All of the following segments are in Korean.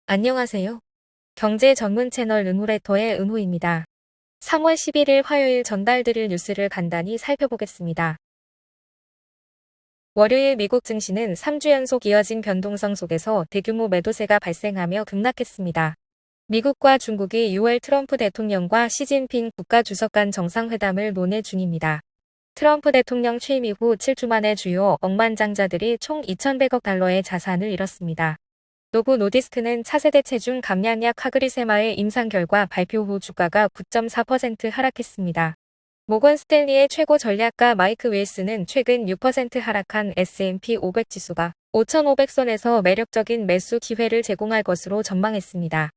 안녕하세요. 경제 전문 채널 은호레터의 은호입니다. 3월 11일 화요일 전달드릴 뉴스를 간단히 살펴보겠습니다. 월요일 미국 증시는 3주 연속 이어진 변동성 속에서 대규모 매도세가 발생하며 급락했습니다. 미국과 중국이 6월 트럼프 대통령과 시진핑 국가주석 간 정상회담을 논의 중입니다. 트럼프 대통령 취임 이후 7주 만에 주요 억만장자들이 총 2,100억 달러의 자산을 잃었습니다. 노보 노디스크는 차세대 체중 감량약 카그리세마의 임상 결과 발표 후 주가가 9.4% 하락했습니다. 모건 스탠리의 최고 전략가 마이크 윌슨은 최근 6% 하락한 S&P 500 지수가 5,500선에서 매력적인 매수 기회를 제공할 것으로 전망했습니다.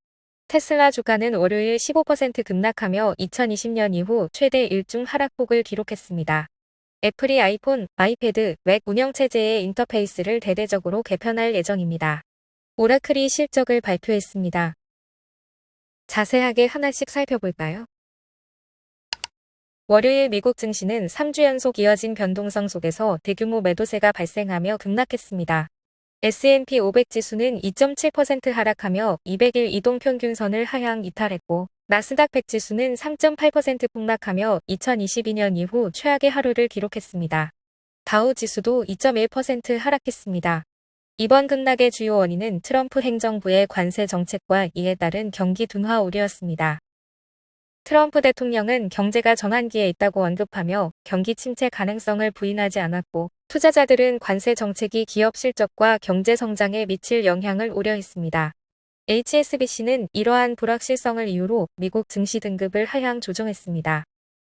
테슬라 주가는 월요일 15% 급락하며 2020년 이후 최대 일중 하락폭을 기록했습니다. 애플이 아이폰, 아이패드, 맥 운영체제의 인터페이스를 대대적으로 개편할 예정입니다. 오라클이 실적을 발표했습니다. 자세하게 하나씩 살펴볼까요? 월요일 미국 증시는 3주 연속 이어진 변동성 속에서 대규모 매도세가 발생하며 급락했습니다. S&P 500 지수는 2.7% 하락하며 200일 이동평균선을 하향 이탈했고, 나스닥 100 지수는 3.8% 폭락하며 2022년 이후 최악의 하루를 기록했습니다. 다우 지수도 2.1% 하락했습니다. 이번 급락의 주요 원인은 트럼프 행정부의 관세 정책과 이에 따른 경기 둔화 우려였습니다. 트럼프 대통령은 경제가 전환기에 있다고 언급하며 경기 침체 가능성을 부인하지 않았고, 투자자들은 관세 정책이 기업 실적과 경제 성장에 미칠 영향을 우려했습니다. HSBC는 이러한 불확실성을 이유로 미국 증시 등급을 하향 조정했습니다.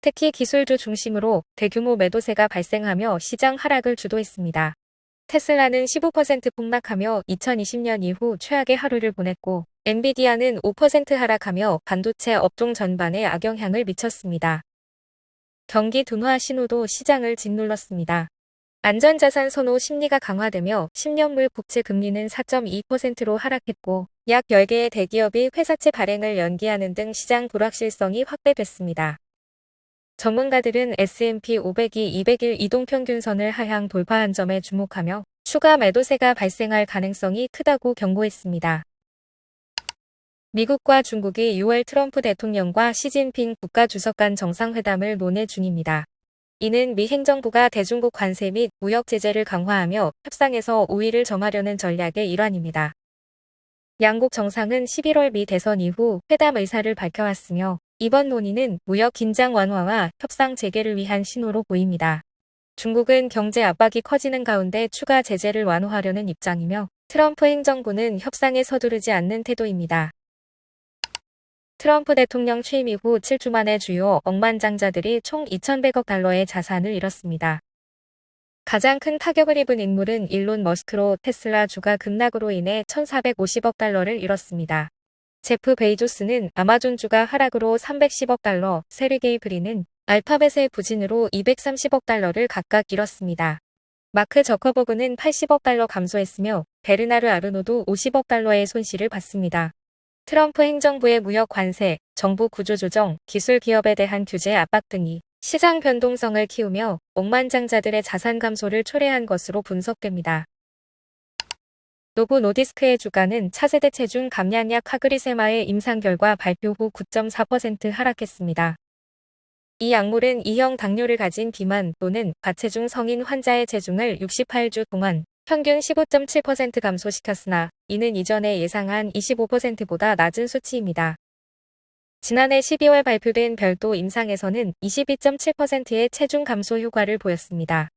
특히 기술주 중심으로 대규모 매도세가 발생하며 시장 하락을 주도했습니다. 테슬라는 15% 폭락하며 2020년 이후 최악의 하루를 보냈고, 엔비디아는 5% 하락하며 반도체 업종 전반에 악영향을 미쳤습니다. 경기 둔화 신호도 시장을 짓눌렀습니다. 안전자산 선호 심리가 강화되며 10년물 국채 금리는 4.2%로 하락했고, 약 10개의 대기업이 회사채 발행을 연기하는 등 시장 불확실성이 확대됐습니다. 전문가들은 S&P 500이 200일 이동평균선을 하향 돌파한 점에 주목하며 추가 매도세가 발생할 가능성이 크다고 경고했습니다. 미국과 중국이 6월 트럼프 대통령과 시진핑 국가주석 간 정상회담을 논의 중입니다. 이는 미 행정부가 대중국 관세 및 무역 제재를 강화하며 협상에서 우위를 점하려는 전략의 일환입니다. 양국 정상은 11월 미 대선 이후 회담 의사를 밝혀왔으며, 이번 논의는 무역 긴장 완화와 협상 재개를 위한 신호로 보입니다. 중국은 경제 압박이 커지는 가운데 추가 제재를 완화하려는 입장이며, 트럼프 행정부는 협상에 서두르지 않는 태도입니다. 트럼프 대통령 취임 이후 7주 만에 주요 억만장자들이 총 2,100억 달러의 자산을 잃었습니다. 가장 큰 타격을 입은 인물은 일론 머스크로 테슬라 주가 급락으로 인해 1,450억 달러를 잃었습니다. 제프 베이조스는 아마존 주가 하락으로 310억 달러, 세르게이 브린은 알파벳의 부진으로 230억 달러를 각각 잃었습니다. 마크 저커버그는 80억 달러 감소했으며 베르나르 아르노도 50억 달러의 손실을 봤습니다. 트럼프 행정부의 무역 관세, 정부 구조조정, 기술 기업에 대한 규제 압박 등이 시장 변동성을 키우며 억만장자들의 자산 감소를 초래한 것으로 분석됩니다. 노보 노디스크의 주가는 차세대 체중 감량약 카그리세마의 임상 결과 발표 후 9.4% 하락했습니다. 이 약물은 2형 당뇨를 가진 비만 또는 과체중 성인 환자의 체중을 68주 동안 평균 15.7% 감소시켰으나, 이는 이전에 예상한 25%보다 낮은 수치입니다. 지난해 12월 발표된 별도 임상에서는 22.7%의 체중 감소 효과를 보였습니다.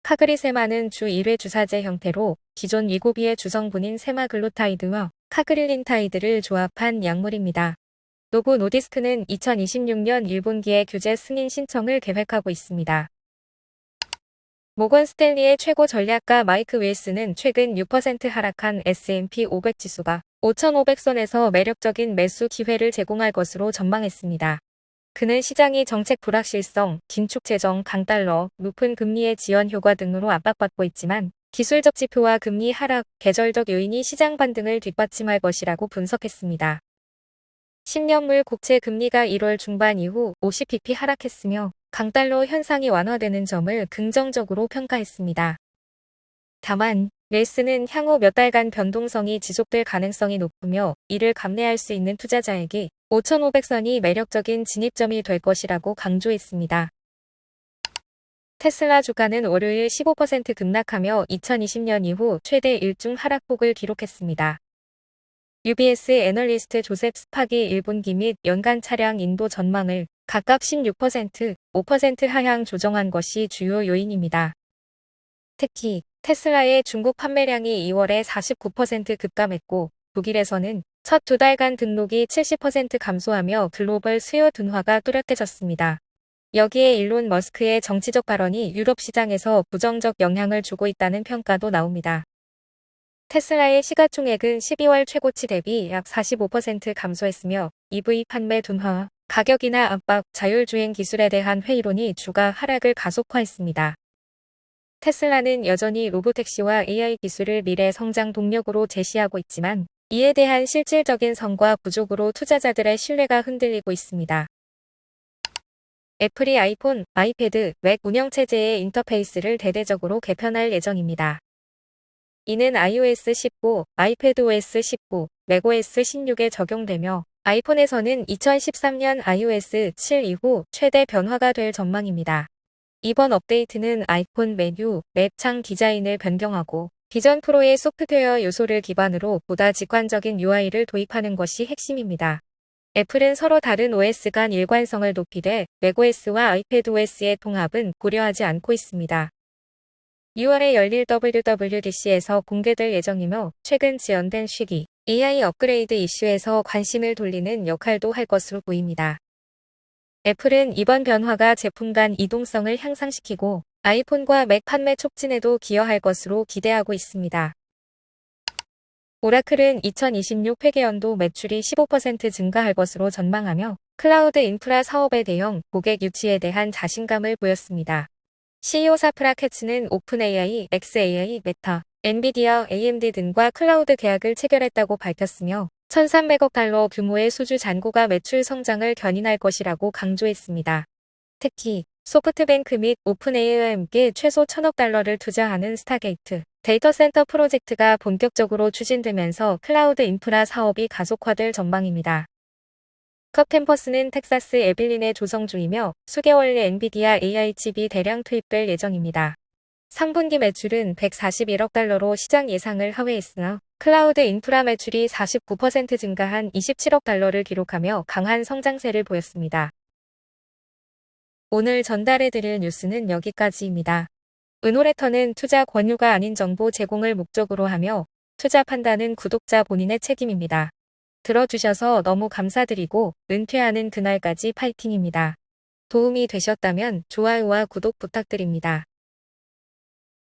카그리세마는 주 1회 주사제 형태로 기존 위고비의 주성분인 세마글루타이드와 카그릴린타이드를 조합한 약물입니다. 노보 노디스크는 2026년 1분기에 규제 승인 신청을 계획하고 있습니다. 모건 스탠리의 최고 전략가 마이크 윌슨은 최근 6% 하락한 S&P 500 지수가 5,500선에서 매력적인 매수 기회를 제공할 것으로 전망했습니다. 그는 시장이 정책 불확실성, 긴축 재정, 강달러, 높은 금리의 지연 효과 등으로 압박받고 있지만, 기술적 지표와 금리 하락, 계절적 요인이 시장 반등을 뒷받침할 것이라고 분석했습니다. 10년물 국채 금리가 1월 중반 이후 50bp 하락했으며, 강달러 현상이 완화되는 점을 긍정적으로 평가했습니다. 다만 릴스는 향후 몇 달간 변동성이 지속될 가능성이 높으며 이를 감내할 수 있는 투자자에게 5,500선이 매력적인 진입점이 될 것이라고 강조했습니다. 테슬라 주가는 월요일 15% 급락하며 2020년 이후 최대 일중 하락폭을 기록했습니다. UBS 애널리스트 조셉 스팍이 1분기 및 연간 차량 인도 전망을 각각 16%, 5% 하향 조정한 것이 주요 요인입니다. 특히 테슬라의 중국 판매량이 2월에 49% 급감했고 독일에서는 첫 두 달간 등록이 70% 감소하며 글로벌 수요 둔화가 뚜렷해졌습니다. 여기에 일론 머스크의 정치적 발언이 유럽 시장에서 부정적 영향을 주고 있다는 평가도 나옵니다. 테슬라의 시가총액은 12월 최고치 대비 약 45% 감소했으며 EV 판매 둔화, 가격이나 압박, 자율주행 기술에 대한 회의론이 주가 하락을 가속화했습니다. 테슬라는 여전히 로보택시와 AI 기술을 미래 성장 동력으로 제시하고 있지만 이에 대한 실질적인 성과 부족으로 투자자들의 신뢰가 흔들리고 있습니다. 애플이 아이폰, 아이패드, 맥 운영체제의 인터페이스를 대대적으로 개편할 예정입니다. 이는 iOS 19, iPadOS 19, macOS 16에 적용되며 아이폰에서는 2013년 iOS 7 이후 최대 변화가 될 전망입니다. 이번 업데이트는 아이폰 메뉴, 맵 창 디자인을 변경하고 기존 프로의 소프트웨어 요소를 기반으로 보다 직관적인 UI를 도입하는 것이 핵심입니다. 애플은 서로 다른 OS 간 일관성을 높이되 macOS와 iPadOS의 통합은 고려하지 않고 있습니다. 6월에 열릴 WWDC에서 공개될 예정이며 최근 지연된 시기, AI 업그레이드 이슈에서 관심을 돌리는 역할도 할 것으로 보입니다. 애플은 이번 변화가 제품 간 이동성을 향상시키고 아이폰과 맥 판매 촉진에도 기여할 것으로 기대하고 있습니다. 오라클은 2026 회계연도 매출이 15% 증가할 것으로 전망하며 클라우드 인프라 사업의 대형 고객 유치에 대한 자신감을 보였습니다. CEO 사프라 캐츠는 오픈AI, xAI, 메타, 엔비디아, AMD 등과 클라우드 계약을 체결했다고 밝혔으며 1,300억 달러 규모의 수주 잔고가 매출 성장을 견인할 것이라고 강조했습니다. 특히 소프트뱅크 및 오픈AI와 함께 최소 1,000억 달러를 투자하는 스타게이트 데이터 센터 프로젝트가 본격적으로 추진되면서 클라우드 인프라 사업이 가속화될 전망입니다. 컵캠퍼스는 텍사스 에빌린에 조성 중이며 수개월내 엔비디아 AI 칩이 대량 투입될 예정입니다. 상분기 매출은 141억 달러로 시장 예상을 하회했으나 클라우드 인프라 매출이 49% 증가한 27억 달러를 기록하며 강한 성장세를 보였습니다. 오늘 전달해드릴 뉴스는 여기까지입니다. 은호레터는 투자 권유가 아닌 정보 제공을 목적으로 하며 투자 판단은 구독자 본인의 책임입니다. 들어주셔서 너무 감사드리고 은퇴하는 그날까지 파이팅입니다. 도움이 되셨다면 좋아요와 구독 부탁드립니다.